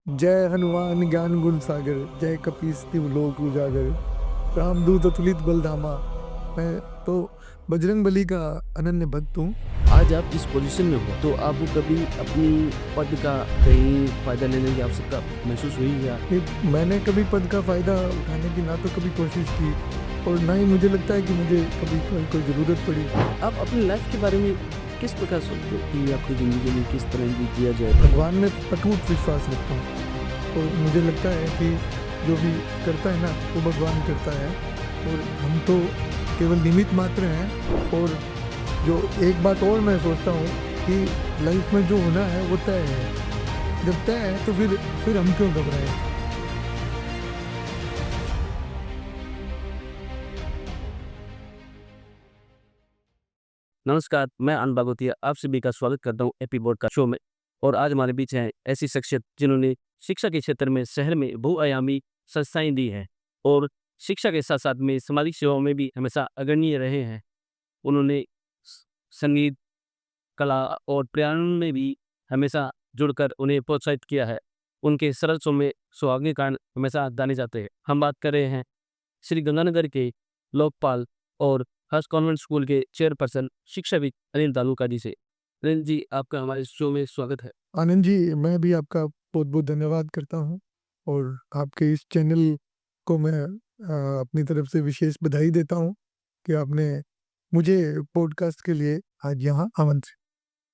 जय हनुमान ज्ञान गुण सागर, जय कपीस तिहु लोक उजागर, रामदूत अतुलित बलधामा। मैं तो बजरंग बली का अनन्य भक्त हूँ। आज आप इस पोजीशन में हो तो आपको कभी अपनी पद का कहीं फ़ायदा लेने की आवश्यकता महसूस हुई या मैंने कभी पद का फ़ायदा उठाने की ना तो कभी कोशिश की और ना ही मुझे लगता है कि मुझे कभी कोई ज़रूरत पड़ी। आप अपनी लाइफ के बारे में किस प्रकार सोचते हो कि आपकी ज़िंदगी में किस तरह की जिया जाए? भगवान में अटूट विश्वास रखता हूँ और मुझे लगता है कि जो भी करता है ना वो भगवान करता है और हम तो केवल निमित्त मात्र हैं। और जो एक बात और मैं सोचता हूँ कि लाइफ में जो होना है वो तय है। जब तय है तो फिर हम क्यों घबराएं। नमस्कार, मैं आनंद बागोतिया आप सभी का स्वागत करता हूँ एपी पॉडकास्ट शो में। और आज हमारे बीच हैं ऐसी शख्सियत जिन्होंने शिक्षा के क्षेत्र में शहर में बहुआयामी संस्थाएँ दी हैं और शिक्षा के साथ-साथ में सामाजिक सेवाओं में भी हमेशा अग्रणीय रहे हैं। उन्होंने स संगीत, कला और पर्यावरण में भी हमेशा जुड़कर उन्हें प्रोत्साहित किया है। उनके सरल सौम्य स्वभाव के कारण हमेशा जाने जाते हैं। हम बात कर रहे हैं श्री गंगानगर के लोकपाल और हर्ष कॉन्वेंट स्कूल के चेयरपर्सन शिक्षाविद अनिल तालुका जी से। अनिल जी, आपका हमारे शो में स्वागत है। आनंद जी, मैं भी आपका बहुत बहुत धन्यवाद करता हूँ और आपके इस चैनल को मैं अपनी तरफ से विशेष बधाई देता हूँ कि आपने मुझे पॉडकास्ट के लिए आज यहाँ आमंत्रित।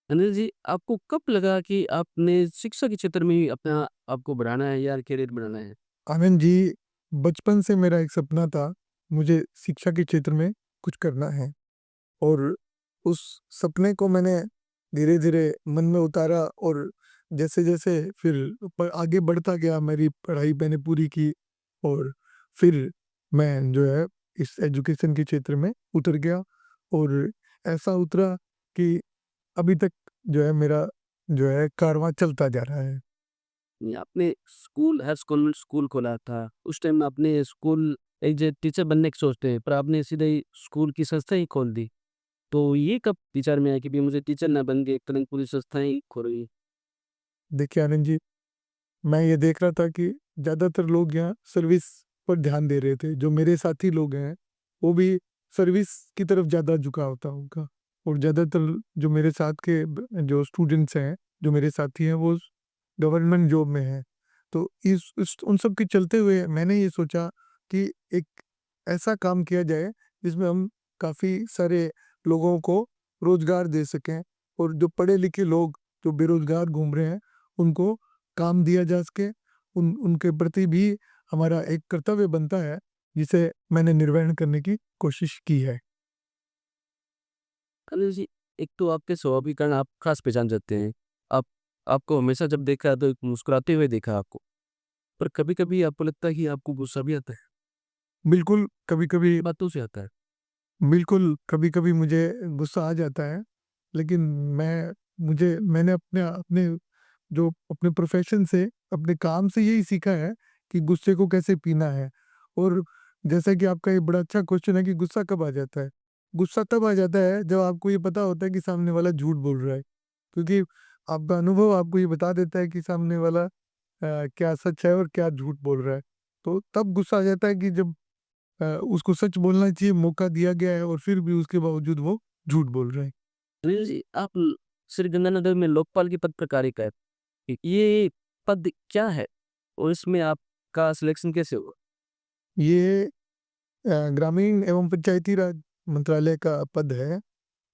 अनिल जी, आपको कब लगा कि आपने शिक्षा के क्षेत्र में ही अपना आपको बढ़ाना है या करियर बनाना है? आनंद जी, बचपन से मेरा एक सपना था, मुझे शिक्षा के क्षेत्र में कुछ करना है और उस सपने को मैंने धीरे-धीरे मन में उतारा और जैसे-जैसे फिर आगे बढ़ता गया, मेरी पढ़ाई मैंने पूरी की और फिर मैं जो है इस एजुकेशन के क्षेत्र में उतर गया और ऐसा उतरा कि अभी तक जो है मेरा जो है कारवां चलता जा रहा है। नहीं, आपने स्कूल हर्ष कॉन्वेंट स्कूल खोला था। उस टाइम आपने स्कूल एज़ ए टीचर बनने की सोचते हैं, पर आपने सीधे ही स्कूल की संस्था ही खोल दी। तो ये कब विचार में आया कि भई मुझे टीचर ना बन के एक तरह की पूरी संस्था ही खोलनी? देखिए आनंद जी, मैं ये देख रहा था कि ज़्यादातर लोग यहाँ सर्विस पर ध्यान दे रहे थे। जो मेरे साथी लोग हैं, वो भी सर्विस की तरफ ज़्यादा झुकाव था उनका और ज़्यादातर जो मेरे साथ के जो स्टूडेंट्स हैं, जो मेरे साथी हैं, वो गवर्नमेंट जॉब में हैं। तो इस उन सब के चलते हुए मैंने ये सोचा कि एक ऐसा काम किया जाए, जिसमें हम काफ़ी सारे लोगों को रोज़गार दे सकें और जो पढ़े-लिखे लोग, जो बेरोज़गार घूम रहे हैं, उनको काम दिया जा सके। उनके प्रति भी हमारा एक कर्तव्य बनता है, जिसे मैंने निर्वहन करने की कोशिश की है। अनिल जी, एक तो आपके स्वभाव के कारण आप ख़ास पहचान जाते हैं। आप आपको हमेशा जब देखा तो एक मुस्कुराते हुए देखा आपको। पर कभी-कभी आपको लगता है कि आपको गुस्सा भी आता है, बिल्कुल, कभी-कभी बातों से आता है। कभी-कभी मुझे गुस्सा आ जाता है, लेकिन मैंने अपने अपने जो अपने प्रोफ़ेशन से, अपने काम से यही सीखा है कि गुस्से को कैसे पीना है। और जैसा कि आपका ये बड़ा अच्छा क्वेश्चन है कि गुस्सा कब आ जाता है? गुस्सा तब आ जाता है जब आपको ये पता होता है कि सामने वाला झूठ बोल रहा है। क्योंकि आपका अनुभव आपको ये बता देता है कि सामने वाला क्या सच है और क्या झूठ बोल रहा है। तो तब गुस्सा आ जाता है कि जब उसको सच बोलना चाहिए, मौका दिया गया है और फिर भी उसके बावजूद वो झूठ बोल रहा है। अनिल जी, आप श्री गंगानगर में लोकपाल के पद पर कार्यरत हैं। ये पद क्या है? और इसमें आपका सिलेक्शन कैसे हुआ? ये ग्रामीण एवं पंचायती राज मंत्रालय का पद है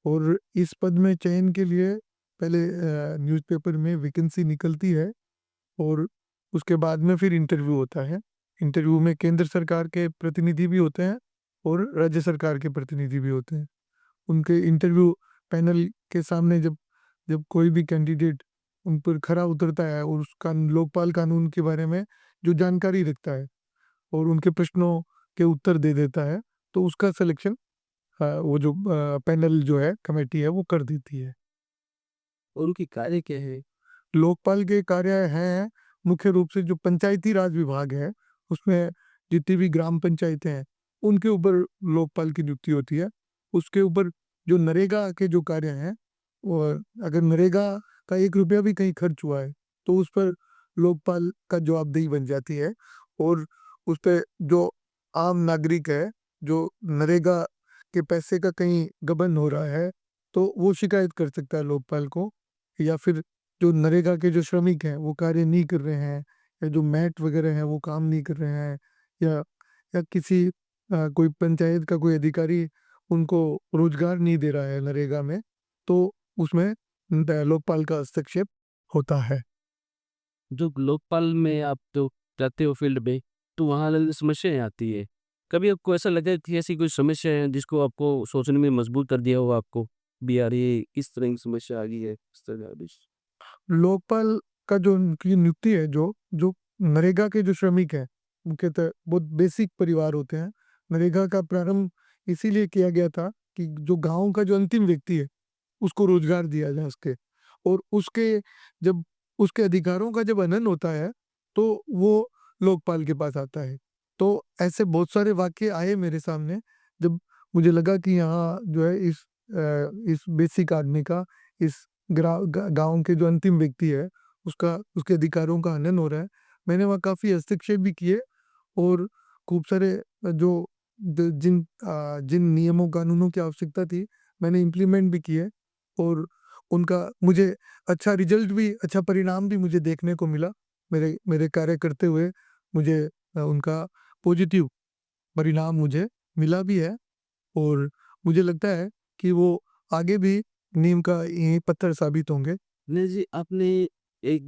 और इस पद में चयन के लिए पहले न्यूज़पेपर में वैकेंसी निकलती है और उसके बाद में फिर इंटरव्यू होता है। इंटरव्यू में केंद्र सरकार के प्रतिनिधि भी होते हैं और राज्य सरकार के प्रतिनिधि भी होते हैं। उनके इंटरव्यू पैनल के सामने जब जब कोई भी कैंडिडेट उन पर खरा उतरता है और उसका लोकपाल कानून के बारे में जो जानकारी रखता है और उनके प्रश्नों के उत्तर दे देता है, तो उसका सिलेक्शन वो जो पैनल जो है, कमेटी है, वो कर देती है। और उनकी कार्य क्या है? लोकपाल के कार्य हैं, मुख्य रूप से जो पंचायती राज विभाग है, उसमें जितनी भी ग्राम पंचायतें हैं, उनके ऊपर लोकपाल की नियुक्ति होती है। उसके ऊपर जो नरेगा के जो कार्य हैं, वो अगर नरेगा का 1 रुपया भी कहीं खर्च हुआ है, तो उस पर लोकपाल का जवाबदेही बन जाती है और उस पे जो आम नागरिक है, जो नरेगा के पैसे का कहीं गबन हो रहा है, तो वो शिकायत कर सकता है लोकपाल को। या फिर जो नरेगा के जो श्रमिक हैं, वो कार्य नहीं कर रहे हैं, या जो मैट वगैरह हैं, वो काम नहीं कर रहे हैं, या किसी कोई पंचायत का कोई अधिकारी उनको रोजगार नहीं दे रहा है नरेगा में, तो उसमें लोकपाल का हस्तक्षेप होता है। जो लोकपाल में आप तो जाते हो फील्ड में, तो वहाँ अलग समस्याएँ आती है। कभी आपको ऐसा लगा कि ऐसी कोई समस्या है जिसको आपको सोचने में मजबूर कर दिया हो आपको? भी यार ये इस तरह की समस्या आ गई है, इस तरह का कुछ? लोकपाल का जो उनकी नियुक्ति है, जो जो नरेगा के जो श्रमिक हैं, मुख्यतः बहुत बेसिक परिवार होते हैं। नरेगा का प्रारंभ इसीलिए किया गया था कि जो गाँव का जो अंतिम व्यक्ति है, उसको रोजगार दिया जा सके, और उसके जब उसके अधिकारों का जब हनन होता है, तो वो लोकपाल के पास आता है। तो ऐसे बहुत सारे वाक़ये आए मेरे सामने, जब मुझे लगा कि यहाँ जो है इस बेसिक आदमी का, इस गाँव के जो अंतिम व्यक्ति है, उसका उसके अधिकारों का हनन हो रहा है। मैंने वहाँ काफ़ी हस्तक्षेप भी किए, और खूब सारे जिन नियमों कानूनों की आवश्यकता थी, मैंने इम्प्लीमेंट भी किए, और उनका मुझे अच्छा रिजल्ट भी, अच्छा परिणाम भी मुझे देखने को मिला। मेरे मेरे कार्य करते हुए मुझे उनका पॉजिटिव परिणाम मुझे मिला भी है, और मुझे लगता है कि वो आगे भी नीम का ईंट पत्थर साबित होंगे। नहीं जी, आपने एक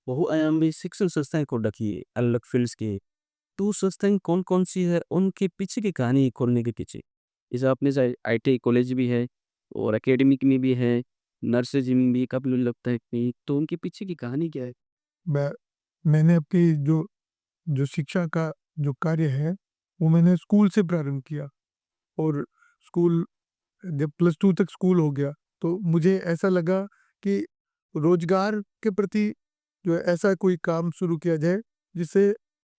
बहुआयामी शिक्षण संस्थाएँ खोल रखी है, अलग फ़ील्ड्स की। तो वो संस्थाएँ कौन-कौन सी है? उनके पीछे की कहानी खोलने के पीछे? जैसे आपने शायद आईटीआई कॉलेज भी है और एकेडमिक में भी है, नर्सेरी में भी काफ़ी मुझे लगता है कि तो उनके पीछे की कहानी क्या है? मैं मैंने अपनी जो शिक्षा का जो कार्य है, वो मैंने स्कूल से प्रारंभ किया, और स्कूल जब प्लस 2 तक स्कूल हो गया, तो मुझे ऐसा लगा कि रोज़गार के प्रति जो है ऐसा कोई काम शुरू किया जाए, जिससे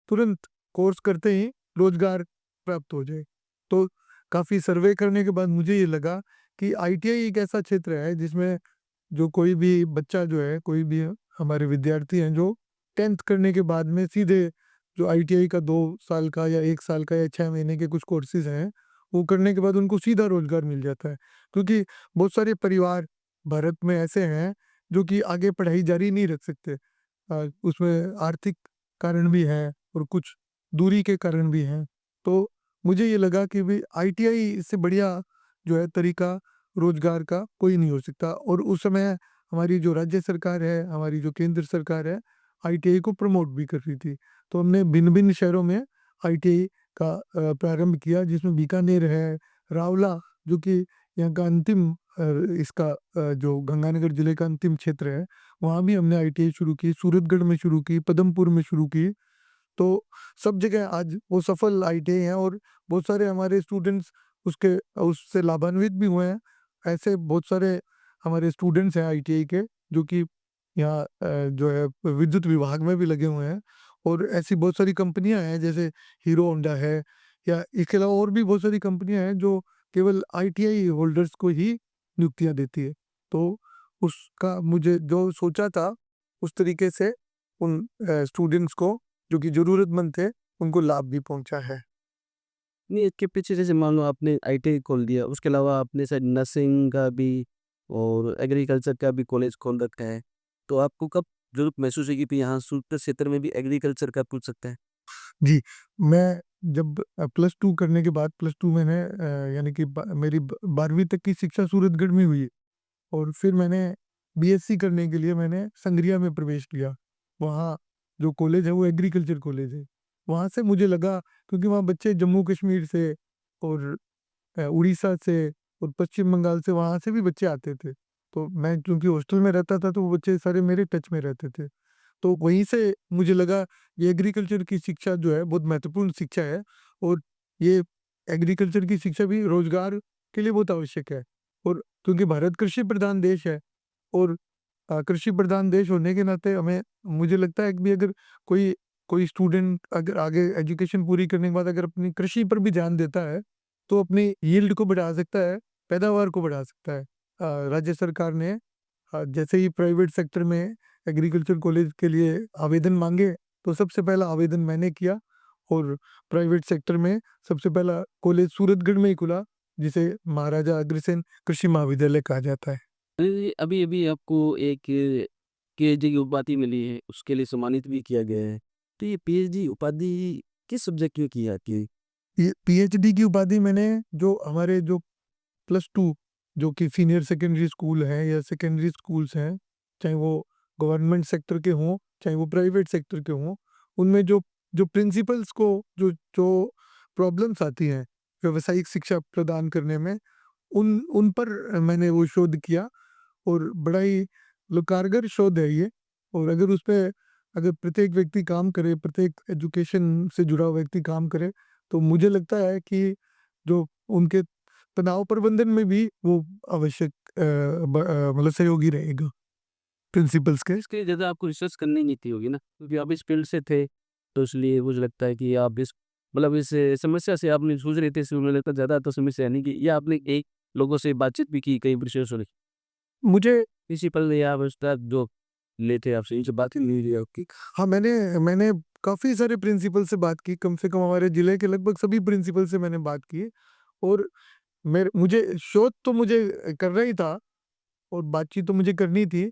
तुरंत कोर्स करते ही रोज़गार प्राप्त हो जाए। तो काफ़ी सर्वे करने के बाद मुझे ये लगा कि आईटीआई एक ऐसा क्षेत्र है जिसमें जो कोई भी बच्चा जो है, कोई भी हमारे विद्यार्थी हैं जो 10th करने के बाद में सीधे जो आईटीआई का 2 साल का या 1 साल का या 6 महीने के कुछ कोर्सेज़ हैं, वो करने के बाद उनको सीधा रोज़गार मिल जाता है। क्योंकि बहुत सारे परिवार भारत में ऐसे हैं, जो कि आगे पढ़ाई जारी नहीं रख सकते। उसमें आर्थिक कारण भी हैं, और कुछ दूरी के कारण भी हैं। तो मुझे ये लगा कि भई आईटीआई इससे बढ़िया जो है तरीका रोज़गार का कोई नहीं हो सकता, और उस समय हमारी जो राज्य सरकार है, हमारी जो केंद्र सरकार है, आईटीआई को प्रमोट भी कर रही थी। तो हमने भिन्न-भिन्न शहरों में आईटीआई का प्रारंभ किया, जिसमें बीकानेर है, रावला जो कि यहाँ का अंतिम इसका जो गंगानगर जिले का अंतिम क्षेत्र है, वहाँ भी हमने आईटीआई शुरू की, सूरतगढ़ में शुरू की, पदमपुर में शुरू की। तो सब जगह आज वो सफल आईटीआई हैं, और बहुत सारे हमारे स्टूडेंट्स उसके उससे लाभान्वित भी हुए हैं। ऐसे बहुत सारे हमारे स्टूडेंट्स हैं आईटीआई के, जो कि यहाँ जो है विद्युत विभाग में भी लगे हुए हैं, और ऐसी बहुत सारी कंपनियां हैं जैसे हीरो होंडा है, या इसके अलावा और भी बहुत सारी कंपनियां हैं जो केवल आईटीआई होल्डर्स को ही नियुक्तियां देती है। तो उसका मुझे जो सोचा था, उस तरीके से उन स्टूडेंट्स को जो कि ज़रूरतमंद थे, उनको लाभ भी पहुँचा है। नहीं, इसके पीछे जैसे मान लो आपने आईटीआई खोल दिया, उसके अलावा आपने शायद नर्सिंग का भी और एग्रीकल्चर का भी कॉलेज खोल रखा है। तो आपको कब ज़रूरत महसूस हुई कि भई यहाँ सूरत क्षेत्र में भी एग्रीकल्चर का खुल सकता है? जी, मैं जब प्लस 2 करने के बाद प्लस 2 मैंने यानी कि ब मेरी ब 12वीं तक की शिक्षा सूरतगढ़ में हुई, और फिर मैंने बीएससी करने के लिए मैंने संगरिया में प्रवेश लिया। वहाँ जो कॉलेज है वो एग्रीकल्चर कॉलेज है। वहाँ से मुझे लगा, क्योंकि वहाँ बच्चे जम्मू कश्मीर से और उड़ीसा से और पश्चिम बंगाल से, वहाँ से भी बच्चे आते थे। तो मैं क्योंकि हॉस्टल में रहता था, तो वो बच्चे सारे मेरे टच में रहते थे। तो वहीं से मुझे लगा ये एग्रीकल्चर की शिक्षा जो है बहुत महत्वपूर्ण शिक्षा है, और ये एग्रीकल्चर की शिक्षा भी रोज़गार के लिए बहुत आवश्यक है। और क्योंकि भारत कृषि प्रधान देश है, और कृषि प्रधान देश होने के नाते हमें मुझे लगता है कि भी अगर कोई कोई स्टूडेंट अगर आगे एजुकेशन पूरी करने के बाद अगर अपनी कृषि पर भी ध्यान देता है, तो अपनी यील्ड को बढ़ा सकता है, पैदावार को बढ़ा सकता है। राज्य सरकार ने जैसे ही प्राइवेट सेक्टर में एग्रीकल्चर कॉलेज के लिए आवेदन मांगे तो सबसे पहला आवेदन मैंने किया और प्राइवेट सेक्टर में सबसे पहला कॉलेज सूरतगढ़ में ही खुला, जिसे महाराजा अग्रसेन कृषि महाविद्यालय कहा जाता है। अभी अभी आपको एक पीएचडी की उपाधि मिली है, उसके लिए सम्मानित भी किया गया है। तो ये पीएचडी उपाधि किस सब्जेक्ट में की जाती है? ये पीएचडी की उपाधि मैंने जो हमारे जो +2 जो कि सीनियर सेकेंडरी स्कूल है या सेकेंडरी स्कूल्स हैं, चाहे वो गवर्नमेंट सेक्टर के हों, चाहे वो प्राइवेट सेक्टर के हों, उनमें जो जो प्रिंसिपल्स को जो जो प्रॉब्लम्स आती हैं व्यावसायिक शिक्षा प्रदान करने में, उन उन पर मैंने वो शोध किया और बड़ा ही कारगर शोध है ये। और अगर उस पे अगर प्रत्येक व्यक्ति काम करे, प्रत्येक एजुकेशन से जुड़ा हुआ व्यक्ति काम करे, तो मुझे लगता है कि जो उनके तनाव प्रबंधन में भी वो आवश्यक मतलब सहयोगी रहेगा प्रिंसिपल्स के। इसके लिए ज़्यादा आपको रिसर्च करनी नहीं थी होगी ना? क्योंकि आप इस फील्ड से थे, तो इसलिए मुझे लगता है कि आप इस मतलब इस समस्या से आपने जूझ रहे थे, इसलिए मुझे लगता है ज़्यादा तो समस्या नहीं की या आपने एक लोगों से बातचीत भी की कहीं रिसर्च वाले मुझे प्रिंसिपल या उस्ताद जो लेते आपसे, इनसे बात ही नहीं हुई आपकी? हाँ, मैंने काफ़ी सारे प्रिंसिपल से बात की, कम से कम हमारे ज़िले के लगभग सभी प्रिंसिपल से मैंने बात की और मुझे शोध तो मुझे करना ही था और बातचीत तो मुझे करनी थी,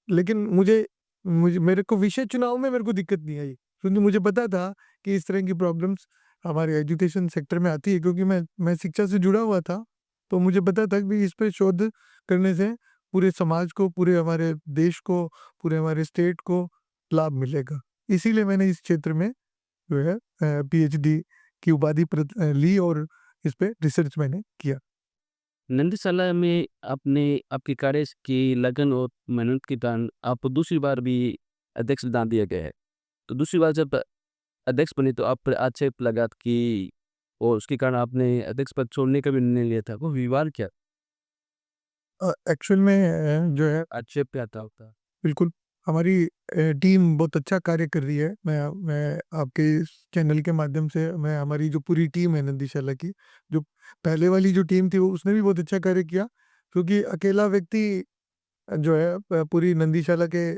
लेकिन मुझे मुझे मेरे को विषय चुनाव में मेरे को दिक्कत नहीं आई, क्योंकि मुझे पता था कि इस तरह की प्रॉब्लम्स हमारे एजुकेशन सेक्टर में आती है, क्योंकि मैं शिक्षा से जुड़ा हुआ था, तो मुझे पता था कि इस पे शोध करने से पूरे समाज को, पूरे हमारे देश को, पूरे हमारे स्टेट को लाभ मिलेगा। इसीलिए मैंने इस क्षेत्र में जो है पीएचडी की उपाधि ली और इस पे रिसर्च मैंने किया। नंदीशाला में आपने आपके कार्य की लगन और मेहनत के कारण आपको दूसरी बार भी अध्यक्ष बना दिया गया है। तो दूसरी बार जब अध्यक्ष बने तो आप पर आक्षेप लगा कि और उसके कारण आपने अध्यक्ष पद छोड़ने का भी निर्णय लिया था। वो विवाद क्या एक्चुअल में जो है आक्षेप क्या था आपका? बिल्कुल, हमारी टीम बहुत अच्छा कार्य कर रही है। मैं आपके इस चैनल के माध्यम से मैं हमारी जो पूरी टीम है नंदीशाला की, जो पहले वाली जो टीम थी वो उसने भी बहुत अच्छा कार्य किया, क्योंकि अकेला व्यक्ति जो है पूरी नंदीशाला के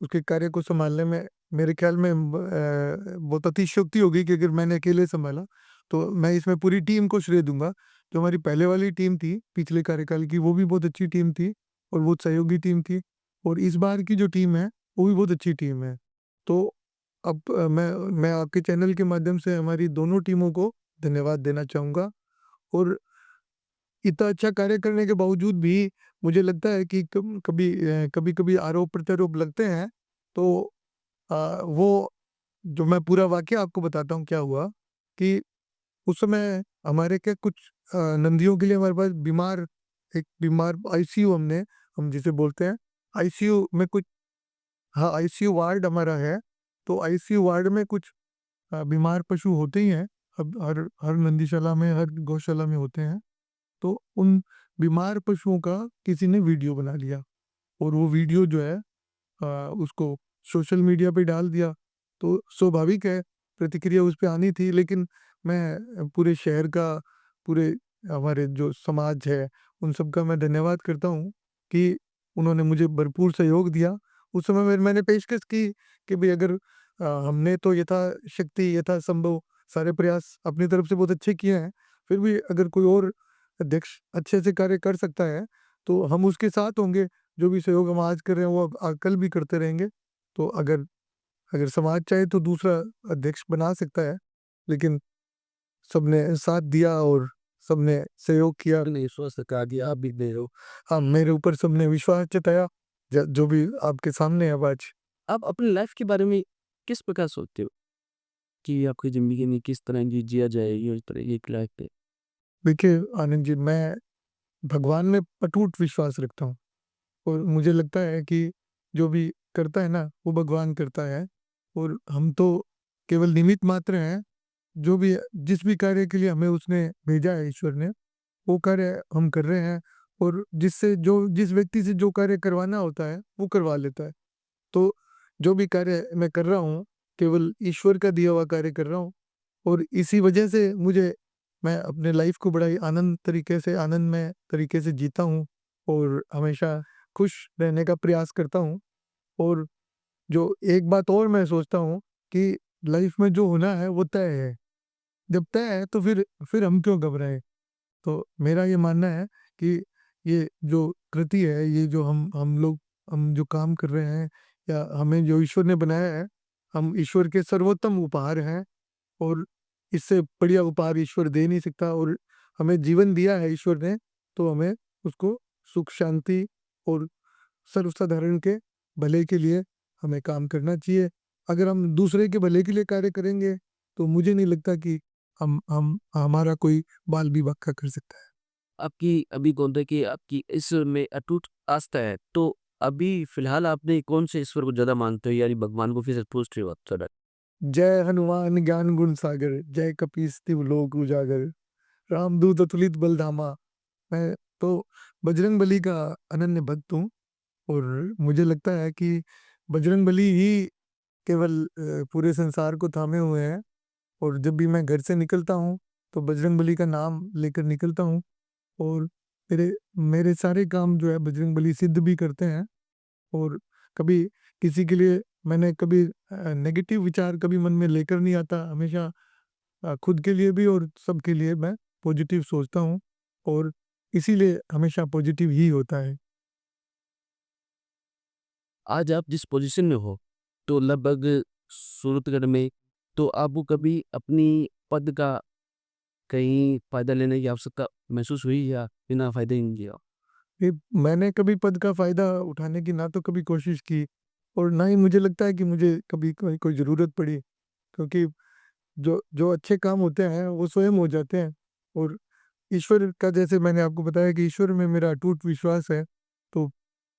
उसके कार्य को सँभालने में मेरे ख़्याल में बहुत अतिशयोक्ति होगी कि अगर मैंने अकेले सँभाला, तो मैं इसमें पूरी टीम को श्रेय दूँगा। जो हमारी पहले वाली टीम थी, पिछले कार्यकाल की, वो भी बहुत अच्छी टीम थी और बहुत सहयोगी टीम थी और इस बार की जो टीम है, वो भी बहुत अच्छी टीम है। तो अब मैं आपके चैनल के माध्यम से हमारी दोनों टीमों को धन्यवाद देना चाहूँगा और इतना अच्छा कार्य करने के बावजूद भी मुझे लगता है कि कभी-कभी आरोप-प्रत्यारोप लगते हैं, तो वो जो मैं पूरा वाक़या आपको बताता हूँ क्या हुआ, कि उस समय हमारे क्या कुछ नंदियों के लिए हमारे पास एक बीमार आईसीयू हम जिसे बोलते हैं, आईसीयू में कुछ हाँ, आईसीयू वार्ड हमारा है, तो आईसीयू वार्ड में कुछ बीमार पशु होते ही हैं, अब हर हर नंदीशाला में, हर गौशाला में होते हैं। तो उन बीमार पशुओं का किसी ने वीडियो बना लिया और वो वीडियो जो है उसको सोशल मीडिया पे डाल दिया। तो स्वाभाविक है प्रतिक्रिया उस पे आनी थी, लेकिन मैं पूरे शहर का, पूरे हमारे जो समाज है, उन सब का मैं धन्यवाद करता हूँ कि उन्होंने मुझे भरपूर सहयोग दिया। उस समय मैंने पेशकश की कि भई अगर हमने तो यथाशक्ति, यथासंभव सारे प्रयास अपनी तरफ से बहुत अच्छे किए हैं, फिर भी अगर कोई और अध्यक्ष अच्छे से कार्य कर सकता है, तो हम उसके साथ होंगे। जो भी सहयोग हम आज कर रहे हैं, वो अब कल भी करते रहेंगे। तो अगर अगर समाज चाहे तो दूसरा अध्यक्ष बना सकता है, लेकिन सबने साथ दिया और सबने सहयोग किया। नहीं, स्वस्थ कहा दिया आप भी दे रहे हो। हाँ, मेरे ऊपर सबने विश्वास जताया, ज जो भी आपके सामने है अब आज। आप अपनी लाइफ के बारे में किस प्रकार सोचते हो कि आपकी ज़िंदगी में किस तरह की जिया जाए ये इस तरह की एक लाइफ पे? देखिए आनंद जी, मैं भगवान में अटूट विश्वास रखता हूँ और मुझे लगता है कि जो भी करता है ना, वो भगवान करता है और हम तो केवल निमित्त मात्र हैं। जो भी जिस भी कार्य के लिए हमें उसने भेजा है ईश्वर ने, वो कार्य हम कर रहे हैं और जिस व्यक्ति से जो कार्य करवाना होता है, वो करवा लेता है। तो जो भी कार्य मैं कर रहा हूँ, केवल ईश्वर का दिया हुआ कार्य कर रहा हूँ और इसी वजह से मैं अपने लाइफ को बड़ा ही आनंदमय तरीके से जीता हूँ और हमेशा खुश रहने का प्रयास करता हूँ और जो एक बात और मैं सोचता हूँ कि लाइफ में जो होना है वो तय है। जब तय है तो फिर हम क्यों घबराएँ? तो मेरा ये मानना है कि ये जो कृति है, ये जो हम लोग हम जो काम कर रहे हैं या हमें जो ईश्वर ने बनाया है, हम ईश्वर के सर्वोत्तम उपहार हैं और इससे बढ़िया उपहार ईश्वर दे नहीं सकता और हमें जीवन दिया है ईश्वर ने, तो हमें उसको सुख, शांति और सर्वसाधारण के भले के लिए हमें काम करना चाहिए। अगर हम दूसरे के भले के लिए कार्य करेंगे, तो मुझे नहीं लगता कि हम हमारा कोई बाल भी बांका कर सकता है। आपकी अभी बोलते कि आपकी ईश्वर में अटूट आस्था है, तो अभी फ़िलहाल आपने कौन से ईश्वर को ज़्यादा मानते हो यानी भगवान को फिर से पूछ रहे हो आप ज़रा? जय हनुमान ज्ञान गुण सागर, जय कपीस तिहुँ लोक उजागर, रामदूत अतुलित बल धामा। मैं तो बजरंगबली का अनन्य भक्त हूँ और मुझे लगता है कि बजरंगबली ही केवल पूरे संसार को थामे हुए हैं और जब भी मैं घर से निकलता हूँ, तो बजरंगबली का नाम लेकर निकलता हूँ और मेरे मेरे सारे काम जो है बजरंगबली सिद्ध भी करते हैं और कभी किसी के लिए मैंने कभी नेगेटिव विचार कभी मन में लेकर नहीं आता। हमेशा खुद के लिए भी और सबके लिए मैं पॉजिटिव सोचता हूँ और इसीलिए हमेशा पॉजिटिव ही होता है। आज आप जिस पोज़ीशन में हो, तो लगभग सूरतगढ़ में, तो आपको कभी अपनी पद का कहीं फ़ायदा लेने की आवश्यकता महसूस हुई या बिना फ़ायदे ही नहीं लिया? ये मैंने कभी पद का फ़ायदा उठाने की ना तो कभी कोशिश की और ना ही मुझे लगता है कि मुझे कभी कोई कोई ज़रूरत पड़ी क्योंकि जो जो अच्छे काम होते हैं वो स्वयं हो जाते हैं और ईश्वर का जैसे मैंने आपको बताया कि ईश्वर में मेरा अटूट विश्वास है, तो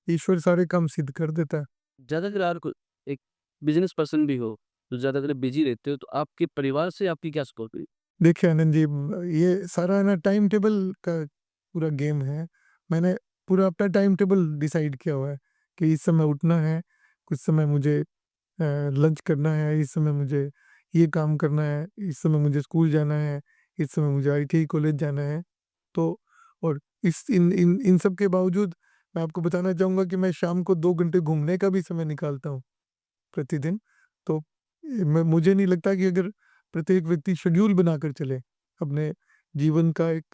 ईश्वर सारे काम सिद्ध कर देता है। ज़्यादातर यार को एक बिज़नेस पर्सन भी हो, तो ज़्यादातर बिज़ी रहते हो, तो आपके परिवार से आपकी क्या सपोर्ट हुई? देखिए आनंद जी, ये सारा ना टाइम टेबल का पूरा गेम है। मैंने पूरा अपना टाइम टेबल डिसाइड किया हुआ है कि इस समय उठना है, कुछ समय मुझे लंच करना है, इस समय मुझे ये काम करना है, इस समय मुझे स्कूल जाना है, इस समय मुझे आईटीआई कॉलेज जाना है। तो और इस इन सब के बावजूद मैं आपको बताना चाहूँगा कि मैं शाम को 2 घंटे घूमने का भी समय निकालता हूँ प्रतिदिन। तो मैं मुझे नहीं लगता कि अगर प्रत्येक व्यक्ति शेड्यूल बनाकर चले, अपने जीवन का एक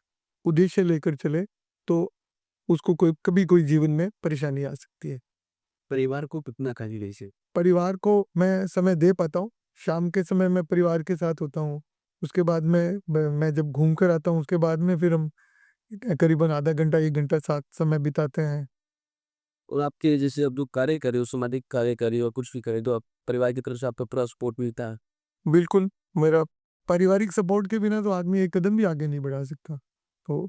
उद्देश्य लेकर चले, तो उसको कोई कभी कोई जीवन में परेशानी आ सकती है। परिवार को कितना खाली रही? परिवार को मैं समय दे पाता हूँ, शाम के समय मैं परिवार के साथ होता हूँ। उसके बाद मैं जब घूम कर आता हूँ, उसके बाद में फिर हम करीबन आधा घंटा, 1 घंटा साथ समय बिताते हैं। और आपके जैसे अब जो कार्य कर रहे हो, सामाजिक कार्य कर रहे हो, कुछ भी कर रहे हो, तो आप परिवार की तरफ से आपको पूरा सपोर्ट मिलता है। बिल्कुल, मेरा पारिवारिक सपोर्ट के बिना तो आदमी एक कदम भी आगे नहीं बढ़ा सकता। तो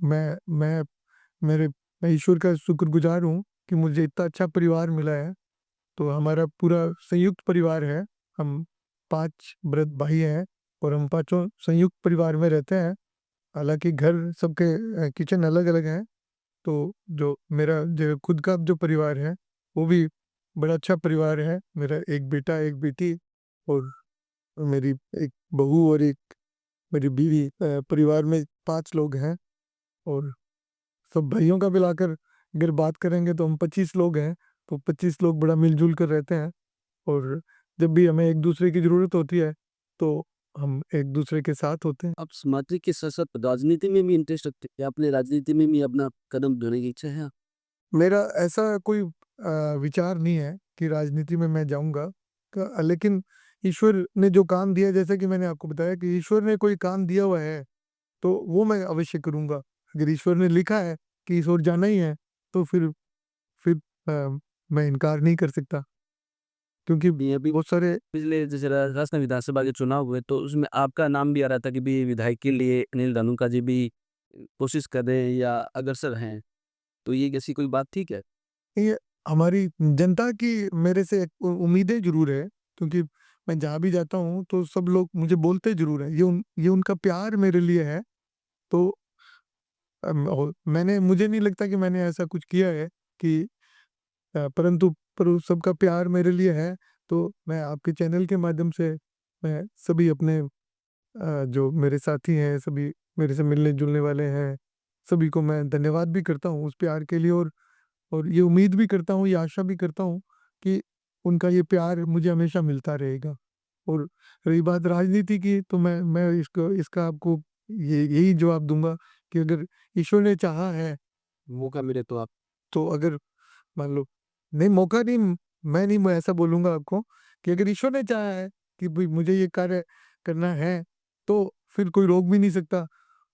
मेरे मैं ईश्वर का शुक्रगुज़ार हूँ कि मुझे इतना अच्छा परिवार मिला है। तो हमारा पूरा संयुक्त परिवार है। हम 5 भाई हैं और हम पाँचों संयुक्त परिवार में रहते हैं। हालाँकि घर सबके किचन अलग-अलग हैं। तो जो मेरा जो खुद का जो परिवार है, वो भी बड़ा अच्छा परिवार है। मेरा 1 बेटा, 1 बेटी और मेरी 1 बहू और 1 मेरी बीवी। परिवार में 5 लोग हैं और सब भाइयों का मिलाकर अगर बात करेंगे तो हम 25 लोग हैं। तो 25 लोग बड़ा मिल-जुल कर रहते हैं और जब भी हमें एक-दूसरे की ज़रूरत होती है, तो हम एक-दूसरे के साथ होते हैं। आप सामाजिक के साथ-साथ राजनीति में भी इंटरेस्ट रखते हैं या आपने राजनीति में भी अपना कदम ढोने की इच्छा है? मेरा ऐसा कोई विचार नहीं है कि राजनीति में मैं जाऊँगा। लेकिन ईश्वर ने जो काम दिया है, जैसे कि मैंने आपको बताया कि ईश्वर ने कोई काम दिया हुआ है, तो वो मैं अवश्य करूँगा। अगर ईश्वर ने लिखा है कि इस ओर जाना ही है, तो फिर मैं इनकार नहीं कर सकता क्योंकि ये अभी बहुत सारे पिछले जैसे राजस्थान विधानसभा के चुनाव हुए, तो उसमें आपका नाम भी आ रहा था कि भी विधायक के लिए अनिल धानुका जी भी कोशिश कर रहे हैं या अग्रसर हैं। तो ये कैसी कोई बात थी क्या? ये हमारी जनता की मेरे से एक उम्मीदें ज़रूर है क्योंकि मैं जहाँ भी जाता हूँ तो सब लोग मुझे बोलते ज़रूर हैं। ये उनका प्यार मेरे लिए है। तो मुझे नहीं लगता कि मैंने ऐसा कुछ किया है कि परंतु पर उस सबका प्यार मेरे लिए है। तो मैं आपके चैनल के माध्यम से मैं सभी अपने जो मेरे साथी हैं, सभी मेरे से मिलने-जुलने वाले हैं, सभी को मैं धन्यवाद भी करता हूँ उस प्यार के लिए और ये उम्मीद भी करता हूँ, ये आशा भी करता हूँ कि उनका ये प्यार मुझे हमेशा मिलता रहेगा। और रही बात राजनीति की, तो मैं इसका आपको यही जवाब दूँगा कि अगर ईश्वर ने चाहा है, मौका मिले तो आप तो अगर मान लो नहीं मौका नहीं, मैं ऐसा बोलूँगा आपको कि अगर ईश्वर ने चाहा है कि भई मुझे ये कार्य करना है, तो फिर कोई रोक भी नहीं सकता।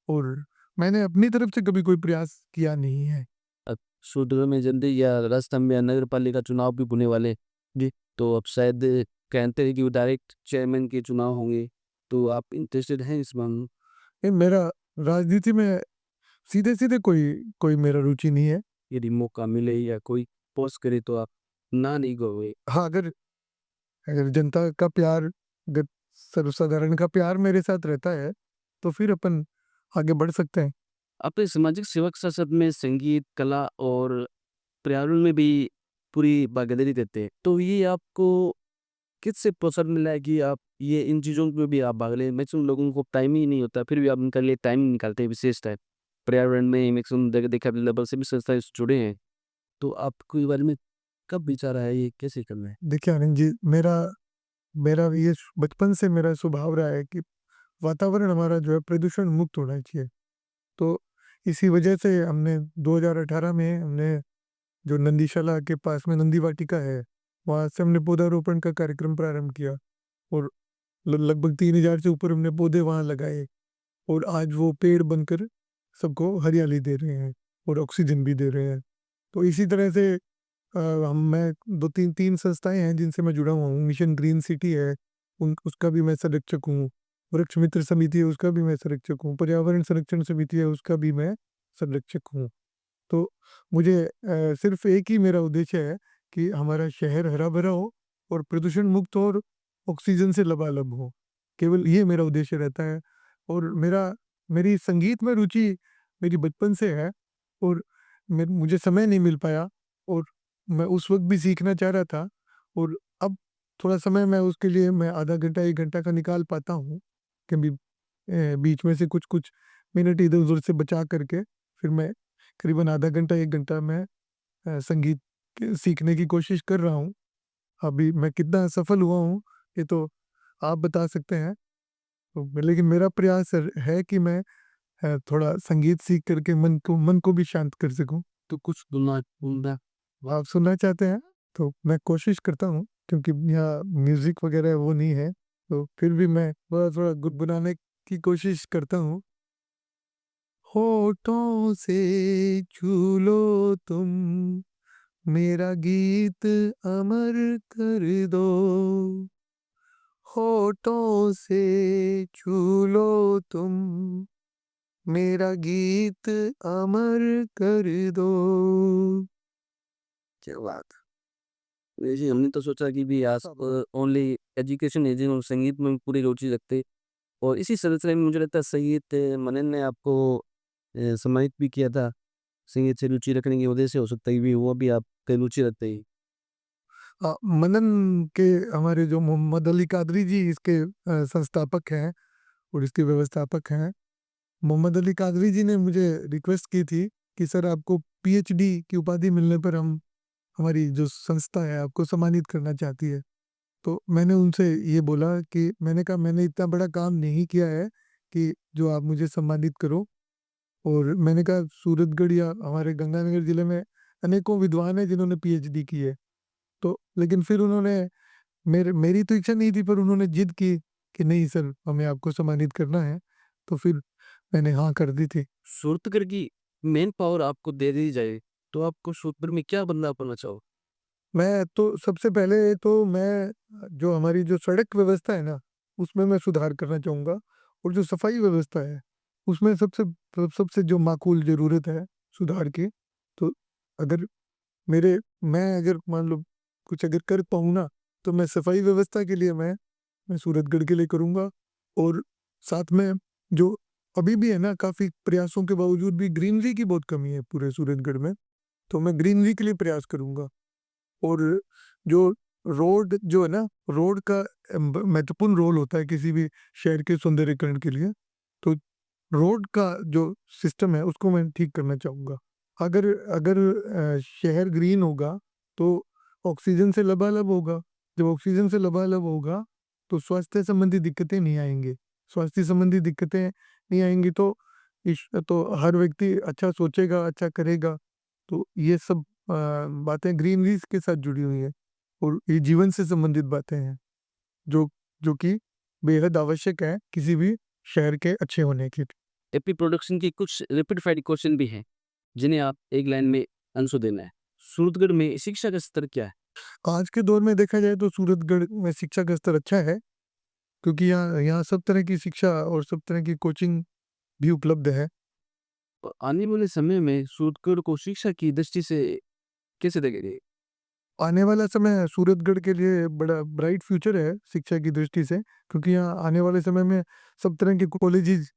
और मैंने अपनी तरफ से कभी कोई प्रयास किया नहीं है। अब सूत्रों में जल्दी या राजस्थान में नगर पालिका चुनाव भी होने वाले, जी। तो अब शायद कहते हैं कि वो डायरेक्ट चेयरमैन के चुनाव होंगे, तो आप इंटरेस्टेड हैं इस मामले में? नहीं, मेरा राजनीति में सीधे-सीधे कोई कोई मेरा रुचि नहीं है। यदि मौका मिले या कोई पोस्ट करे तो आप ना नहीं कहोगे? हाँ, अगर अगर जनता का प्यार, अगर सर्वसाधारण का प्यार मेरे साथ रहता है, तो फिर अपन आगे बढ़ सकते हैं। अपने सामाजिक सेवा के साथ-साथ में संगीत, कला और पर्यावरण में भी पूरी भागीदारी देते हैं। तो ये आपको किससे प्रोत्साहन मिला है कि आप ये इन चीज़ों में भी आप भाग लें? मैक्सिमम लोगों को टाइम ही नहीं होता, फिर भी आप उनके लिए टाइम निकालते हैं, विशेष टाइम। पर्यावरण में मैक्सिमम जगह देखा लेवल से भी संस्थाएँ जुड़े हैं। तो आपको इस बारे में कब विचार आया ये कैसे करना है? देखिए आनंद जी, मेरा मेरा ये बचपन से मेरा स्वभाव रहा है कि वातावरण हमारा जो है प्रदूषण मुक्त होना चाहिए। तो इसी वजह से हमने 2018 में हमने जो नंदीशाला के पास में नंदी वाटिका है, वहाँ से हमने पौधारोपण का कार्यक्रम प्रारंभ किया। और लगभग 3000 से ऊपर हमने पौधे वहाँ लगाए। और आज वो पेड़ बनकर सबको हरियाली दे रहे हैं और ऑक्सीजन भी दे रहे हैं। तो इसी तरह से हम मैं 2-3 संस्थाएँ हैं जिनसे मैं जुड़ा हुआ हूँ। मिशन ग्रीन सिटी है, उन उसका भी मैं संरक्षक हूँ। वृक्ष मित्र समिति है, उसका भी मैं संरक्षक हूँ। पर्यावरण संरक्षण समिति है, उसका भी मैं संरक्षक हूँ। तो मुझे सिर्फ़ एक ही मेरा उद्देश्य है कि हमारा शहर हरा-भरा हो और प्रदूषण मुक्त हो और ऑक्सीजन से लबालब हो। केवल ये मेरा उद्देश्य रहता है। और मेरी संगीत में रुचि मेरी बचपन से है। और मुझे समय नहीं मिल पाया। और मैं उस वक़्त भी सीखना चाह रहा था। और अब थोड़ा समय मैं उसके लिए मैं आधा घंटा 1 घंटा का निकाल पाता हूँ। कभी बीच में से कुछ-कुछ मिनट इधर-उधर से बचा करके फिर मैं करीबन आधा घंटा 1 घंटा मैं संगीत सीखने की कोशिश कर रहा हूँ। अभी मैं कितना सफल हुआ हूँ, ये तो आप बता सकते हैं। तो लेकिन मेरा प्रयास है कि मैं थोड़ा संगीत सीख करके मन को भी शांत कर सकूँ। तो कुछ बोलना बोलना आप सुनना चाहते हैं? तो मैं कोशिश करता हूँ, क्योंकि यहाँ म्यूज़िक वगैरह वो नहीं है, तो फिर भी मैं थोड़ा-थोड़ा गुनगुनाने की कोशिश करता हूँ। होठों से छू लो तुम, मेरा गीत अमर कर दो। होठों से छू लो तुम, मेरा गीत अमर कर दो। क्या बात है। वैसे हमने तो सोचा कि भी आज सब ओनली एजुकेशन है जिन्होंने संगीत में पूरी रुचि रखते और इसी सिलसिले में मुझे लगता है संगीत मनन ने आपको सम्मानित भी किया था। संगीत से रुचि रखने की वजह से हो सकता है कि वो भी आपकी रुचि रखते हैं। मनन के हमारे जो मोहम्मद अली कादरी जी इसके संस्थापक हैं और इसके व्यवस्थापक हैं। मोहम्मद अली कादरी जी ने मुझे रिक्वेस्ट की थी कि सर आपको पीएचडी की उपाधि मिलने पर हम हमारी जो संस्था है आपको सम्मानित करना चाहती है। तो मैंने उनसे ये बोला कि मैंने कहा मैंने इतना बड़ा काम नहीं किया है कि जो आप मुझे सम्मानित करो। और मैंने कहा सूरतगढ़ या हमारे गंगानगर ज़िले में अनेकों विद्वान हैं जिन्होंने पीएचडी की है। तो लेकिन फिर उन्होंने मेरी तो इच्छा नहीं थी, पर उन्होंने जिद की कि नहीं सर, हमें आपको सम्मानित करना है। तो फिर मैंने हाँ कर दी थी। सूरतगढ़ की मेन पावर आपको दे दी जाए, तो आपको सूरतगढ़ में क्या बदलाव करना चाहो? मैं तो सबसे पहले तो मैं जो हमारी जो सड़क व्यवस्था है ना, उसमें मैं सुधार करना चाहूँगा। और जो सफाई व्यवस्था है, उसमें सबसे जो माकूल ज़रूरत है सुधार की। तो अगर मैं अगर मान लो कुछ अगर कर पाऊँ ना, तो मैं सफाई व्यवस्था के लिए मैं सूरतगढ़ के लिए करूँगा। और साथ में जो अभी भी है ना, काफ़ी प्रयासों के बावजूद भी ग्रीनरी की बहुत कमी है पूरे सूरतगढ़ में, तो मैं ग्रीनरी के लिए प्रयास करूँगा। और जो रोड जो है ना, रोड का महत्वपूर्ण रोल होता है किसी भी शहर के सौंदर्यीकरण के लिए। तो रोड का जो सिस्टम है उसको मैं ठीक करना चाहूँगा। अगर अगर शहर ग्रीन होगा, तो ऑक्सीजन से लबालब होगा। जब ऑक्सीजन से लबालब होगा तो स्वास्थ्य संबंधी दिक्कतें नहीं आएँगी। स्वास्थ्य संबंधी दिक्कतें नहीं आएँगी तो तो हर व्यक्ति अच्छा सोचेगा, अच्छा करेगा। तो ये सब बातें ग्रीनरीज़ के साथ जुड़ी हुई हैं और ये जीवन से संबंधित बातें हैं, जो जो कि बेहद आवश्यक है किसी भी शहर के अच्छे होने के लिए। एपी प्रोडक्शन के कुछ रैपिड फायर क्वेश्चन भी हैं, जिन्हें आप एक लाइन में आंसर देना है। सूरतगढ़ में शिक्षा का स्तर क्या है? आज के दौर में देखा जाए तो सूरतगढ़ में शिक्षा का स्तर अच्छा है, क्योंकि यहाँ यहाँ सब तरह की शिक्षा और सब तरह की कोचिंग भी उपलब्ध है। और आने वाले समय में सूरतगढ़ को शिक्षा की दृष्टि से कैसे देखेंगे? आने वाला समय सूरतगढ़ के लिए बड़ा ब्राइट फ्यूचर है शिक्षा की दृष्टि से, क्योंकि यहाँ आने वाले समय में सब तरह के कॉलेजेस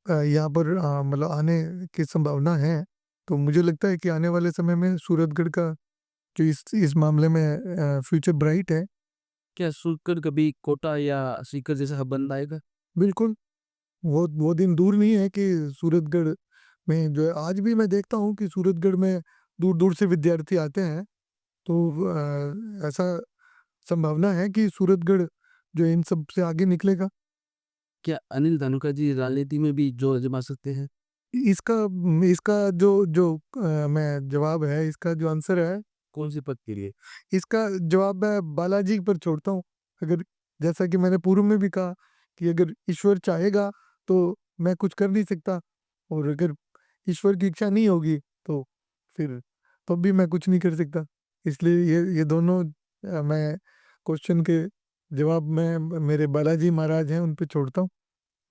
यहाँ पर मतलब आने की संभावना है। तो मुझे लगता है कि आने वाले समय में सूरतगढ़ का जो इस मामले में फ्यूचर ब्राइट है। क्या सूरतगढ़ कभी कोटा या सीकर जैसा हब बन पाएगा? बिल्कुल, वो दिन दूर नहीं है कि सूरतगढ़ में जो है, आज भी मैं देखता हूँ कि सूरतगढ़ में दूर-दूर से विद्यार्थी आते हैं। तो ऐसा संभावना है कि सूरतगढ़ जो है इन सब से आगे निकलेगा। क्या अनिल धानुका जी राजनीति में भी जोर आजमा सकते हैं? इसका इसका जो जो मैं जवाब है, इसका जो आंसर है, कौन से पद के लिए? इसका जवाब मैं बालाजी पर छोड़ता हूँ। अगर, जैसा कि मैंने पूर्व में भी कहा कि अगर ईश्वर चाहेगा तो मैं कुछ कर नहीं सकता, और अगर ईश्वर की इच्छा नहीं होगी तो फिर तब भी मैं कुछ नहीं कर सकता। इसलिए ये दोनों मैं क्वेश्चन के जवाब मैं मेरे बालाजी महाराज हैं उन पे छोड़ता हूँ,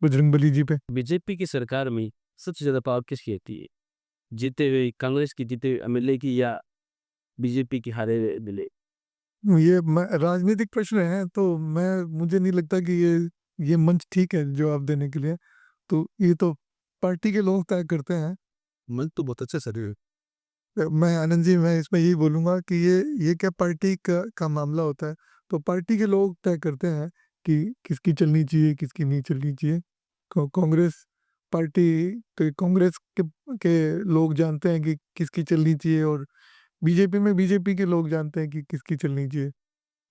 बजरंगबली जी पे। बीजेपी की सरकार में सबसे ज़्यादा पावर किसकी रहती है? जीते हुए कांग्रेस की जीते हुए एमएलए की या बीजेपी की हारे हुए एमएलए? ये राजनीतिक प्रश्न है, तो मुझे नहीं लगता कि ये मंच ठीक है जवाब देने के लिए। तो ये तो पार्टी के लोग तय करते हैं। मन तो बहुत अच्छा सर है। मैं आनंद जी, मैं इसमें यही बोलूँगा कि ये क्या पार्टी का मामला होता है, तो पार्टी के लोग तय करते हैं कि किसकी चलनी चाहिए, किसकी नहीं चलनी चाहिए। कांग्रेस पार्टी तो कांग्रेस के लोग जानते हैं कि किसकी चलनी चाहिए, और बीजेपी में बीजेपी के लोग जानते हैं कि किसकी चलनी चाहिए।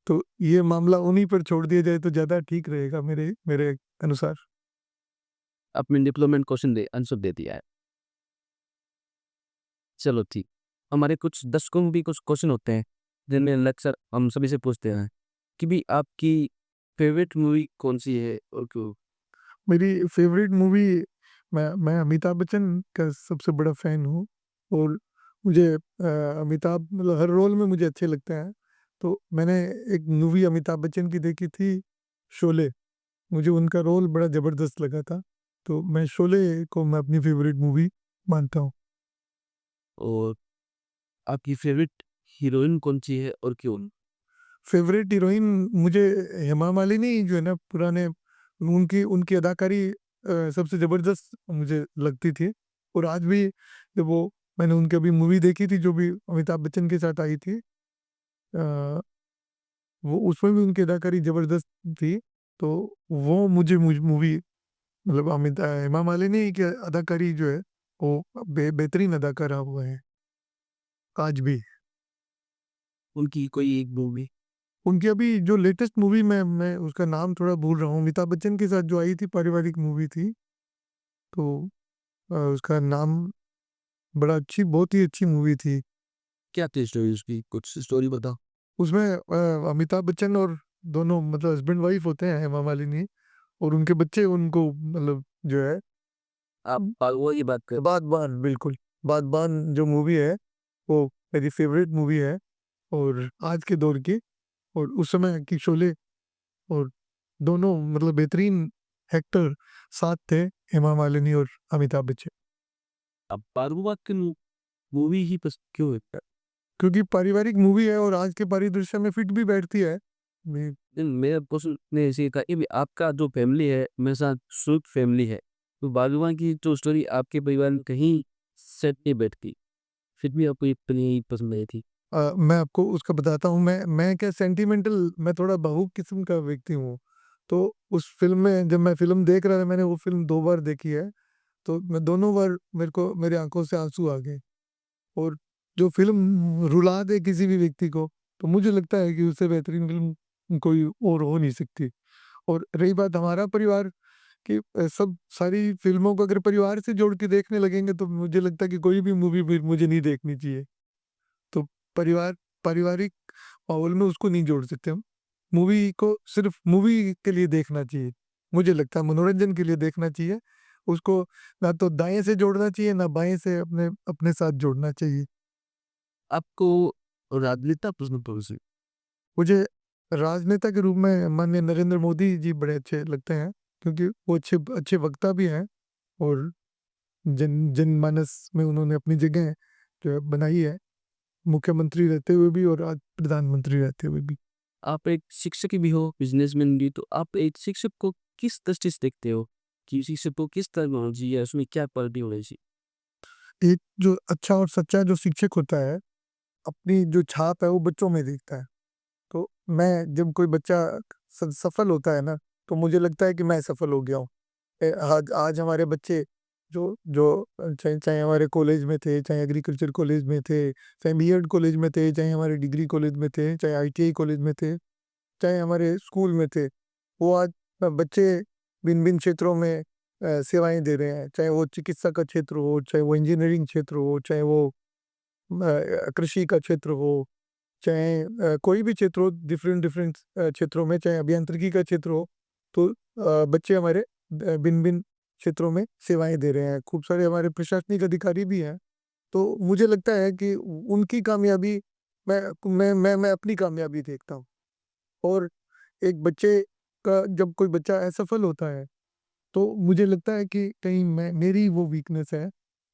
तो ये मामला उन्हीं पर छोड़ दिया जाए तो ज़्यादा ठीक रहेगा मेरे मेरे अनुसार। आपने डिप्लोमेंट क्वेश्चन दे आंसर दे दिया है। चलो ठीक। हमारे कुछ दर्शकों में भी कुछ क्वेश्चन होते हैं, जिनमें अक्सर हम सभी से पूछते हैं कि भी आपकी फेवरेट मूवी कौन-सी है और क्यों? मेरी फेवरेट मूवी, मैं अमिताभ बच्चन का सबसे बड़ा फ़ैन हूँ, और मुझे अमिताभ मतलब हर रोल में मुझे अच्छे लगते हैं। तो मैंने एक मूवी अमिताभ बच्चन की देखी थी, शोले। मुझे उनका रोल बड़ा ज़बरदस्त लगा था। तो मैं शोले को मैं अपनी फेवरेट मूवी मानता हूँ। और आपकी फेवरेट हीरोइन कौन-सी है और क्यों? फेवरेट हीरोइन मुझे हेमा मालिनी जो है ना, पुराने उनकी उनकी अदाकारी सबसे ज़बरदस्त मुझे लगती थी। और आज भी जब मैंने उनकी अभी मूवी देखी थी जो भी अमिताभ बच्चन के साथ आई थी, अ, वो उसमें भी उनकी अदाकारी ज़बरदस्त थी। तो वो मुझे मूवी मतलब हेमा मालिनी की अदाकारी जो है वो बेहतरीन अदाकारा हुआ है आज भी। उनकी कोई एक मूवी? उनकी अभी जो लेटेस्ट मूवी, मैं उसका नाम थोड़ा भूल रहा हूँ, अमिताभ बच्चन के साथ जो आई थी, पारिवारिक मूवी थी। तो उसका नाम बड़ा अच्छी बहुत ही अच्छी मूवी थी। क्या थी स्टोरी उसकी? कुछ स्टोरी बताओ। उसमें अमिताभ बच्चन और दोनों मतलब हस्बैंड वाइफ होते हैं, हेमा मालिनी, और उनके बच्चे उनको मतलब जो है आप वो की बात कर बागबान, बिल्कुल। बागबान जो मूवी है वो मेरी फेवरेट मूवी है, और आज के दौर की, और उस समय की शोले, और दोनों मतलब बेहतरीन एक्टर साथ थे, हेमा मालिनी और अमिताभ बच्चन। अब बारूद की मूवी ही पस क्यों है? क्योंकि पारिवारिक मूवी है और आज के परिदृश्य में फिट भी बैठती है। मे मेरा क्वेश्चन ने ऐसे कहा कि आपका जो फैमिली है मेरे साथ शुद्ध फैमिली है, तो बागवान की जो स्टोरी आपके परिवार में कहीं सेट नहीं बैठती, फिर भी आपको इतनी पसंद आई थी। मैं आपको उसका बताता हूँ, मैं क्या सेंटिमेंटल, मैं थोड़ा भावुक किस्म का व्यक्ति हूँ। तो उस फ़िल्म में जब मैं फ़िल्म देख रहा था, मैंने वो फ़िल्म 2 बार देखी है, तो मैं दोनों बार मेरे को मेरी आँखों से आँसू आ गए। और जो फ़िल्म रुला दे किसी भी व्यक्ति को, तो मुझे लगता है कि उससे बेहतरीन फ़िल्म कोई और हो नहीं सकती। और रही बात हमारा परिवार कि सब सारी फ़िल्मों को अगर परिवार से जोड़ के देखने लगेंगे तो मुझे लगता है कि कोई भी मूवी फिर मुझे नहीं देखनी चाहिए। तो परिवार पारिवारिक माहौल में उसको नहीं जोड़ सकते हम। मूवी को सिर्फ़ मूवी के लिए देखना चाहिए। मुझे लगता है मनोरंजन के लिए देखना चाहिए। उसको ना तो दाएँ से जोड़ना चाहिए, ना बाएँ से अपने अपने साथ जोड़ना चाहिए। आपको राजनेता पसंद कौन से? मुझे राजनेता के रूप में माननीय नरेंद्र मोदी जी बड़े अच्छे लगते हैं, क्योंकि वो अच्छे अच्छे वक्ता भी हैं और जनमानस में उन्होंने अपनी जगह जो है बनाई है, मुख्यमंत्री रहते हुए भी और आज प्रधानमंत्री रहते हुए भी। आप एक शिक्षक भी हो, बिज़नेसमैन भी, तो आप एक शिक्षक को किस दृष्टि से देखते हो? कि शिक्षक को किस तरह होना चाहिए, उसमें क्या क्वालिटी होनी चाहिए? एक जो अच्छा और सच्चा जो शिक्षक होता है, अपनी जो छाप है वो बच्चों में देखता है। तो मैं जब कोई बच्चा सफल होता है ना, तो मुझे लगता है कि मैं सफल हो गया हूँ। आज आज हमारे बच्चे जो जो चाहे चाहे हमारे कॉलेज में थे, चाहे एग्रीकल्चर कॉलेज में थे, चाहे बीएड कॉलेज में थे, चाहे हमारे डिग्री कॉलेज में थे, चाहे आईटीआई कॉलेज में थे, चाहे हमारे स्कूल में थे, वो आज बच्चे भिन्न-भिन्न क्षेत्रों में सेवाएँ दे रहे हैं। चाहे वो चिकित्सा का क्षेत्र हो, चाहे वो इंजीनियरिंग क्षेत्र हो, चाहे वो कृषि का क्षेत्र हो, चाहे कोई भी क्षेत्र हो, डिफरेंट डिफरेंट क्षेत्रों में, चाहे अभियांत्रिकी का क्षेत्र हो, तो बच्चे हमारे भिन्न-भिन्न क्षेत्रों में सेवाएँ दे रहे हैं। खूब सारे हमारे प्रशासनिक अधिकारी भी हैं। तो मुझे लगता है कि उनकी कामयाबी मैं अपनी कामयाबी देखता हूँ। और एक बच्चे का जब कोई बच्चा असफल होता है, तो मुझे लगता है कि कहीं मैं मेरी वो वीकनेस है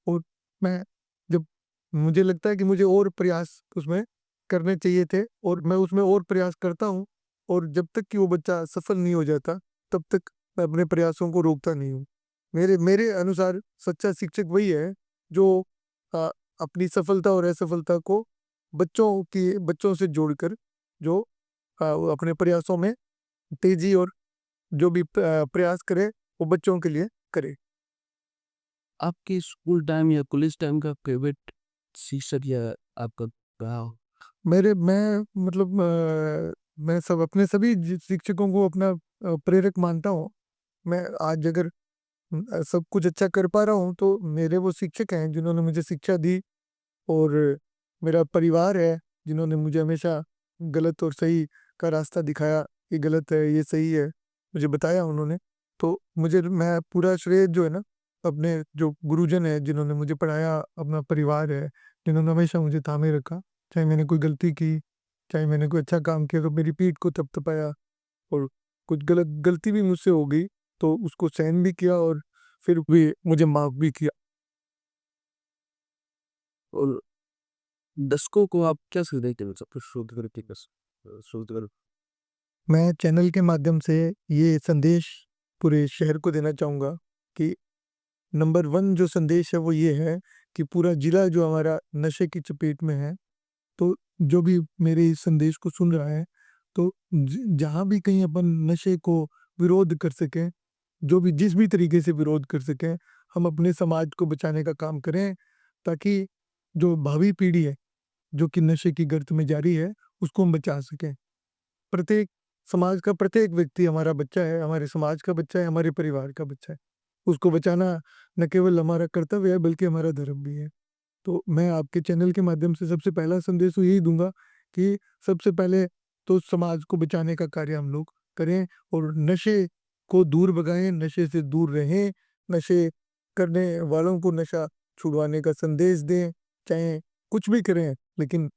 और मैं जब मुझे लगता है कि मुझे और प्रयास उसमें करने चाहिए थे और मैं उसमें और प्रयास करता हूँ और जब तक कि वो बच्चा सफल नहीं हो जाता, तब तक मैं अपने प्रयासों को रोकता नहीं हूँ। मेरे मेरे अनुसार सच्चा शिक्षक वही है जो अ, अपनी सफलता और असफलता को बच्चों से जोड़कर जो वो अपने प्रयासों में तेज़ी और जो भी प्रयास करे, वो बच्चों के लिए करे। आपके स्कूल टाइम या कॉलेज टाइम का फेवरेट शिक्षक या आपका रहा हो? मैं मतलब मैं सब अपने सभी शिक्षकों को अपना प्रेरक मानता हूँ। मैं आज अगर सब कुछ अच्छा कर पा रहा हूँ तो मेरे वो शिक्षक हैं जिन्होंने मुझे शिक्षा दी और मेरा परिवार है जिन्होंने मुझे हमेशा गलत और सही का रास्ता दिखाया, ये गलत है, ये सही है, मुझे बताया उन्होंने। तो मुझे मैं पूरा श्रेय जो है ना अपने जो गुरुजन हैं जिन्होंने मुझे पढ़ाया, अपना परिवार है, जिन्होंने हमेशा मुझे थामे रखा। चाहे मैंने कोई गलती की, चाहे मैंने कोई अच्छा काम किया तो मेरी पीठ को थपथपाया और कुछ गलती भी मुझसे हो गई तो उसको सहन भी किया और फिर भी मुझे माफ़ भी किया। और दर्शकों को आप क्या संदेश देना चाहते हो श्रोतागण के श्रोतागण? मैं चैनल के माध्यम से ये संदेश पूरे शहर को देना चाहूँगा कि नंबर 1 जो संदेश है वो ये है कि पूरा ज़िला जो हमारा नशे की चपेट में है, तो जो भी मेरे इस संदेश को सुन रहा है, तो जहाँ भी कहीं अपन नशे को विरोध कर सकें, जो भी जिस भी तरीके से विरोध कर सकें, हम अपने समाज को बचाने का काम करें, ताकि जो भावी पीढ़ी है, जो कि नशे की गर्त में जा रही है, उसको हम बचा सकें। प्रत्येक समाज का प्रत्येक व्यक्ति हमारा बच्चा है, हमारे समाज का बच्चा है, हमारे परिवार का बच्चा है। उसको बचाना न केवल हमारा कर्तव्य है, बल्कि हमारा धर्म भी है। तो मैं आपके चैनल के माध्यम से सबसे पहला संदेश तो यही दूँगा कि सबसे पहले तो समाज को बचाने का कार्य हम लोग करें और नशे को दूर भगाएँ, नशे से दूर रहें, नशे करने वालों को नशा छुड़वाने का संदेश दें। चाहे कुछ भी करें, लेकिन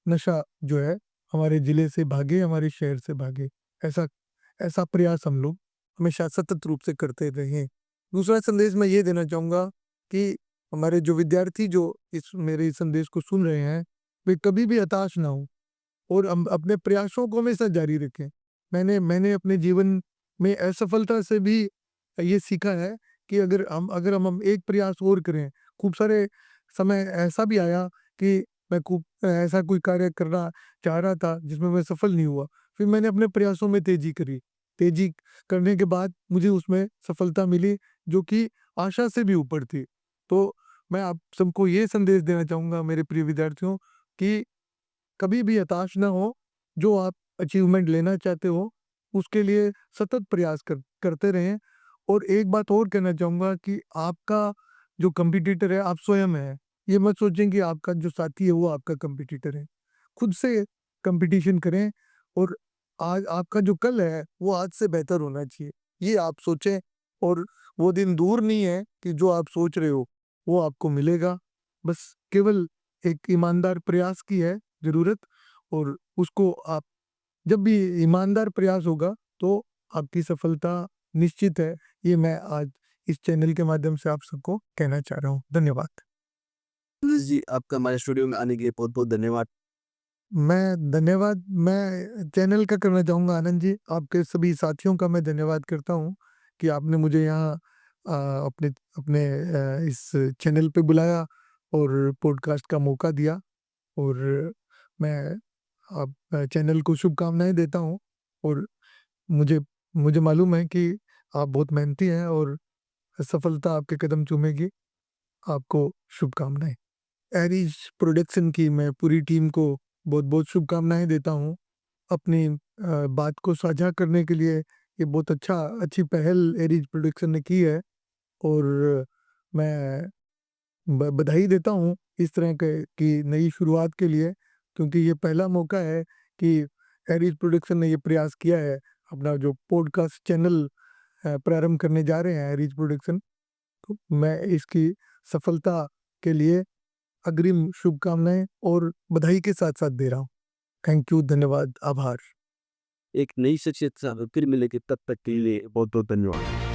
नशा जो है हमारे ज़िले से भागे, हमारे शहर से भागे। ऐसा ऐसा प्रयास हम लोग हमेशा सतत रूप से करते रहें। दूसरा संदेश मैं ये देना चाहूँगा कि हमारे जो विद्यार्थी जो इस मेरे इस संदेश को सुन रहे हैं, वे कभी भी हताश ना हों और हम अपने प्रयासों को हमेशा जारी रखें। मैंने मैंने अपने जीवन में असफलता से भी ये सीखा है कि अगर हम एक प्रयास और करें, खूब सारे समय ऐसा भी आया कि मैं खूब ऐसा कोई कार्य करना चाह रहा था जिसमें मैं सफल नहीं हुआ। फिर मैंने अपने प्रयासों में तेज़ी करी। तेज़ी करने के बाद मुझे उसमें सफलता मिली जो कि आशा से भी ऊपर थी। तो मैं आप सबको ये संदेश देना चाहूँगा मेरे प्रिय विद्यार्थियों कि कभी भी हताश ना हो। जो आप अचीवमेंट लेना चाहते हो उसके लिए सतत प्रयास करते रहें। और एक बात और कहना चाहूँगा कि आपका जो कॉम्पिटिटर है आप स्वयं हैं। ये मत सोचें कि आपका जो साथी है वो आपका कॉम्पिटिटर है। खुद से कॉम्पिटिशन करें और आज आपका जो कल है वो आज से बेहतर होना चाहिए। ये आप सोचें और वो दिन दूर नहीं है कि जो आप सोच रहे हो वो आपको मिलेगा। बस केवल एक ईमानदार प्रयास की है ज़रूरत। और उसको आप जब भी ईमानदार प्रयास होगा तो आपकी सफलता निश्चित है। ये मैं आज इस चैनल के माध्यम से आप सबको कहना चाह रहा हूँ। धन्यवाद। जी, आपका हमारे स्टूडियो में आने के लिए बहुत-बहुत धन्यवाद। मैं चैनल का करना चाहूँगा आनंद जी, आपके सभी साथियों का मैं धन्यवाद करता हूँ कि आपने मुझे यहाँ अपने अपने इस चैनल पे बुलाया और पॉडकास्ट का मौका दिया। और मैं आप चैनल को शुभकामनाएँ देता हूँ। और मुझे मुझे मालूम है कि आप बहुत मेहनती हैं और सफलता आपके कदम चूमेगी। आपको शुभकामनाएँ। एरीज़ प्रोडक्शन की मैं पूरी टीम को बहुत-बहुत शुभकामनाएँ देता हूँ। अपनी बात को साझा करने के लिए ये बहुत अच्छी पहल एरीज़ प्रोडक्शन ने की है। और मैं बधाई देता हूँ इस तरह के की नई शुरुआत के लिए, क्योंकि ये पहला मौका है कि एरीज़ प्रोडक्शन ने ये प्रयास किया है। अपना जो पॉडकास्ट चैनल प्रारंभ करने जा रहे हैं एरीज़ प्रोडक्शन, तो मैं इसकी सफलता के लिए अग्रिम शुभकामनाएँ और बधाई के साथ-साथ दे रहा हूँ। थैंक यू, धन्यवाद, आभार। एक नई शख्सियत के साथ फिर मिलेंगे, तब तक के लिए बहुत-बहुत धन्यवाद।